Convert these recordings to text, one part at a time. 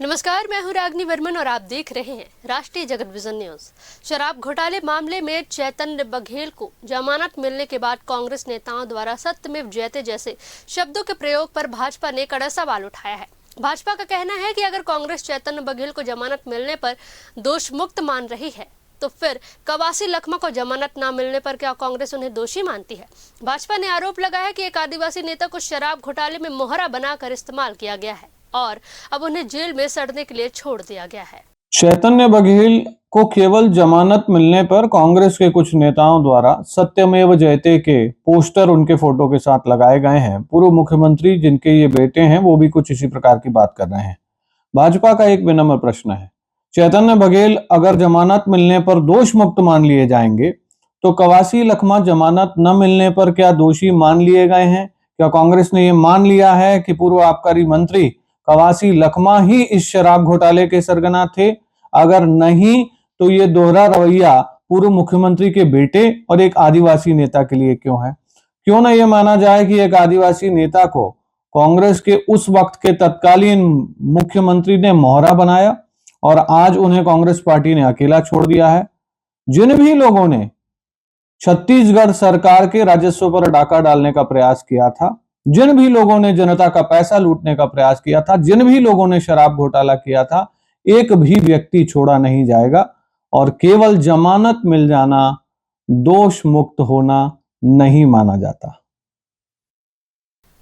नमस्कार, मैं हूं रागनी वर्मन और आप देख रहे हैं राष्ट्रीय जगत विजन न्यूज। शराब घोटाले मामले में चैतन्य बघेल को जमानत मिलने के बाद कांग्रेस नेताओं द्वारा सत्यमेव जयते जैसे शब्दों के प्रयोग पर भाजपा ने कड़ा सवाल उठाया है। भाजपा का कहना है कि अगर कांग्रेस चैतन्य बघेल को जमानत मिलने पर दोष मुक्त मान रही है तो फिर कवासी लखमा को जमानत न मिलने पर क्या कांग्रेस उन्हें दोषी मानती है। भाजपा ने आरोप लगाया कि एक आदिवासी नेता को शराब घोटाले में मोहरा बनाकर इस्तेमाल किया गया है और अब उन्हें जेल में सड़ने के लिए छोड़ दिया गया है। चैतन्य बघेल को केवल जमानत मिलने पर कांग्रेस के कुछ नेताओं द्वारा सत्यमेव जयते के पोस्टर उनके फोटो के साथ लगाए गए हैं। पूर्व मुख्यमंत्री जिनके ये बेटे हैं वो भी कुछ इसी प्रकार की बात कर रहे हैं। भाजपा का एक विनम्र प्रश्न है, चैतन्य बघेल अगर जमानत मिलने पर दोष मुक्त मान लिए जाएंगे तो कवासी लखमा जमानत न मिलने पर क्या दोषी मान लिए गए हैं? क्या कांग्रेस ने ये मान लिया है कि पूर्व आबकारी मंत्री कवासी लखमा ही इस शराब घोटाले के सरगना थे? अगर नहीं तो ये दोहरा रवैया पूर्व मुख्यमंत्री के बेटे और एक आदिवासी नेता के लिए क्यों है? क्यों ना यह माना जाए कि एक आदिवासी नेता को कांग्रेस के उस वक्त के तत्कालीन मुख्यमंत्री ने मोहरा बनाया और आज उन्हें कांग्रेस पार्टी ने अकेला छोड़ दिया है। जिन भी लोगों ने छत्तीसगढ़ सरकार के राजस्व पर डाका डालने का प्रयास किया था, जिन भी लोगों ने जनता का पैसा लूटने का प्रयास किया था, जिन भी लोगों ने शराब घोटाला किया था, एक भी व्यक्ति छोड़ा नहीं जाएगा और केवल जमानत मिल जाना दोष मुक्त होना नहीं माना जाता।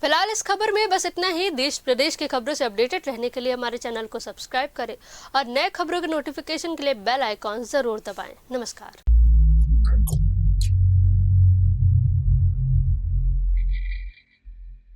फिलहाल इस खबर में बस इतना ही। देश प्रदेश की खबरों से अपडेटेड रहने के लिए हमारे चैनल को सब्सक्राइब करें और नए खबरों के नोटिफिकेशन के लिए बेल आइकॉन जरूर दबाएं। नमस्कार।